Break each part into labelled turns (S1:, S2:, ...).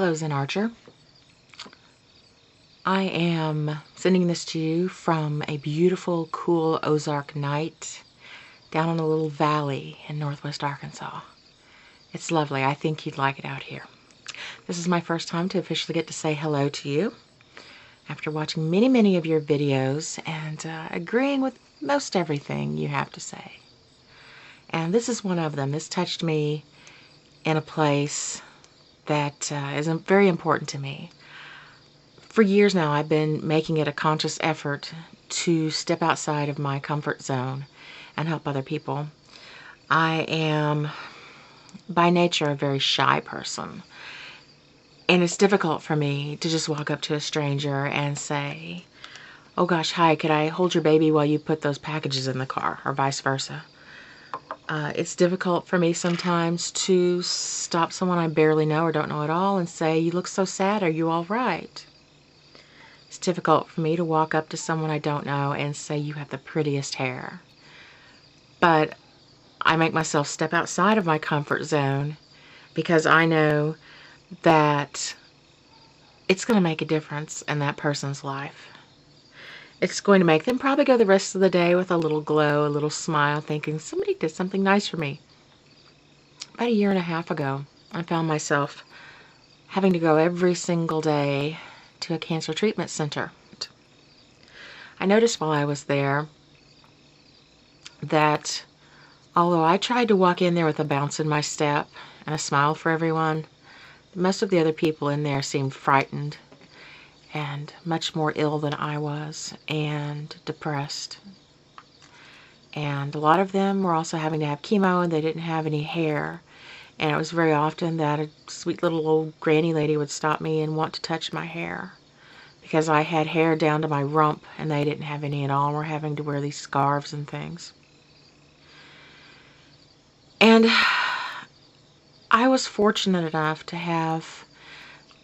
S1: Hello, ZenArcher. I am sending this to you from a beautiful, cool Ozark night down in a little valley in northwest Arkansas. It's lovely. I think you'd like it out here. This is my first time to officially get to say hello to you after watching many of your videos and agreeing with most everything you have to say. And this is one of them. This touched me in a place that is very important to me. For years now, I've been making it a conscious effort to step outside of my comfort zone and help other people. I am, by nature, a very shy person. And it's difficult for me to just walk up to a stranger and say, "Oh gosh, hi, could I hold your baby while you put those packages in the car?" or vice versa. It's difficult for me sometimes to stop someone I barely know or don't know at all and say, "You look so sad, are you all right?" It's difficult for me to walk up to someone I don't know and say, "You have the prettiest hair." But I make myself step outside of my comfort zone because I know that it's going to make a difference in that person's life. It's going to make them probably go the rest of the day with a little glow, a little smile, thinking somebody did something nice for me. About a year and a half ago, I found myself having to go every single day to a cancer treatment center. I noticed while I was there that although I tried to walk in there with a bounce in my step and a smile for everyone, most of the other people in there seemed frightened and much more ill than I was, and depressed. And a lot of them were also having to have chemo, and they didn't have any hair. And it was very often that a sweet little old granny lady would stop me and want to touch my hair, because I had hair down to my rump and they didn't have any at all, and were having to wear these scarves and things. And I was fortunate enough to have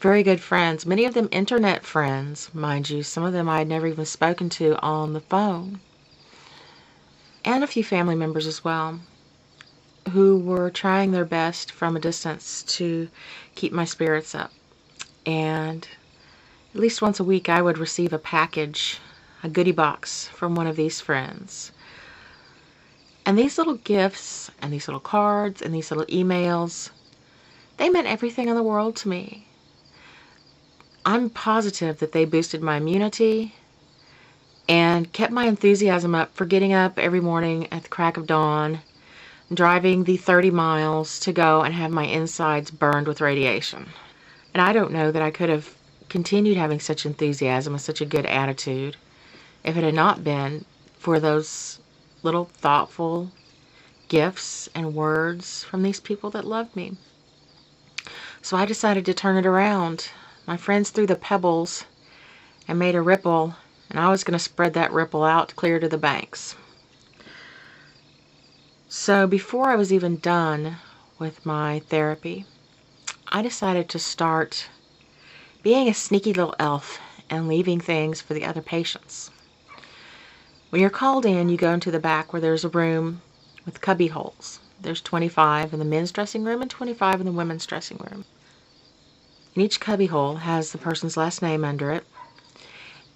S1: very good friends, many of them internet friends, mind you. Some of them I had never even spoken to on the phone. And a few family members as well, who were trying their best from a distance to keep my spirits up. And at least once a week I would receive a package, a goodie box from one of these friends. And these little gifts and these little cards and these little emails, they meant everything in the world to me. I'm positive that they boosted my immunity and kept my enthusiasm up for getting up every morning at the crack of dawn, driving the 30 miles to go and have my insides burned with radiation. And I don't know that I could have continued having such enthusiasm and such a good attitude if it had not been for those little thoughtful gifts and words from these people that loved me. So I decided to turn it around. My friends threw the pebbles and made a ripple, and I was going to spread that ripple out clear to the banks. So before I was even done with my therapy, I decided to start being a sneaky little elf and leaving things for the other patients. When you're called in, you go into the back where there's a room with cubby holes. There's 25 in the men's dressing room and 25 in the women's dressing room. And each cubby hole has the person's last name under it,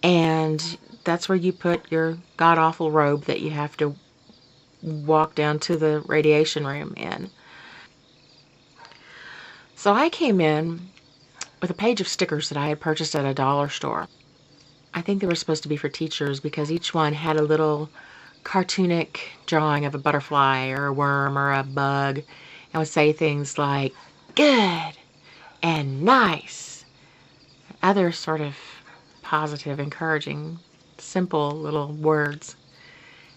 S1: and that's where you put your god-awful robe that you have to walk down to the radiation room in. So I came in with a page of stickers that I had purchased at a dollar store. I think they were supposed to be for teachers because each one had a little cartoonic drawing of a butterfly or a worm or a bug, and would say things like "good" and "nice," other sort of positive, encouraging, simple little words.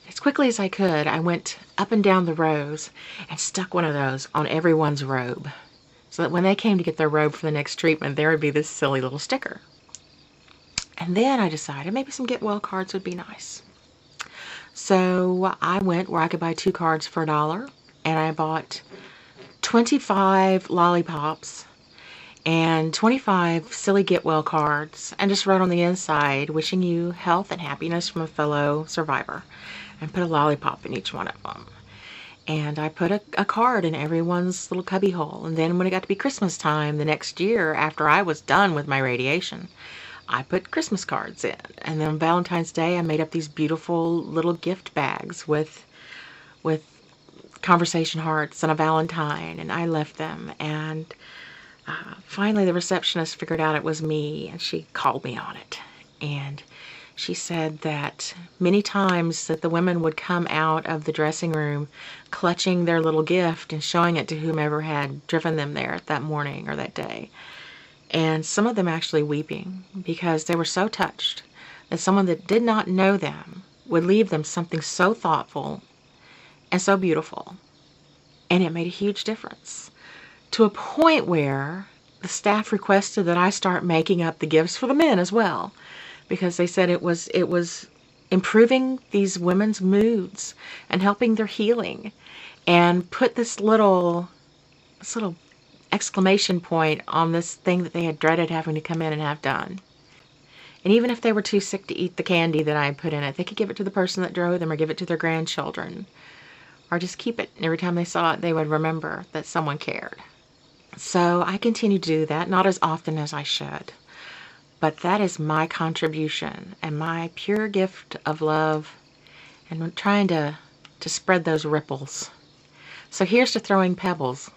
S1: As quickly as I could, I went up and down the rows and stuck one of those on everyone's robe, so that when they came to get their robe for the next treatment, there would be this silly little sticker. And then I decided maybe some get well cards would be nice. So I went where I could buy 2 cards for $1, and I bought 25 lollipops and 25 silly get well cards, and just wrote on the inside, "Wishing you health and happiness from a fellow survivor," and put a lollipop in each one of them. And I put a card in everyone's little cubby hole. And then when it got to be Christmas time the next year, after I was done with my radiation, I put Christmas cards in. And then on Valentine's Day, I made up these beautiful little gift bags with conversation hearts and a Valentine, and I left them. And finally, the receptionist figured out it was me, and she called me on it. And she said that many times that the women would come out of the dressing room clutching their little gift and showing it to whomever had driven them there that morning or that day. And some of them actually weeping because they were so touched that someone that did not know them would leave them something so thoughtful and so beautiful. And it made a huge difference, to a point where the staff requested that I start making up the gifts for the men as well, because they said it was improving these women's moods and helping their healing, and put this little exclamation point on this thing that they had dreaded having to come in and have done. And even if they were too sick to eat the candy that I had put in it, they could give it to the person that drove them or give it to their grandchildren, or just keep it. And every time they saw it, they would remember that someone cared. So I continue to do that, not as often as I should. But that is my contribution and my pure gift of love, and I'm trying to spread those ripples. So here's to throwing pebbles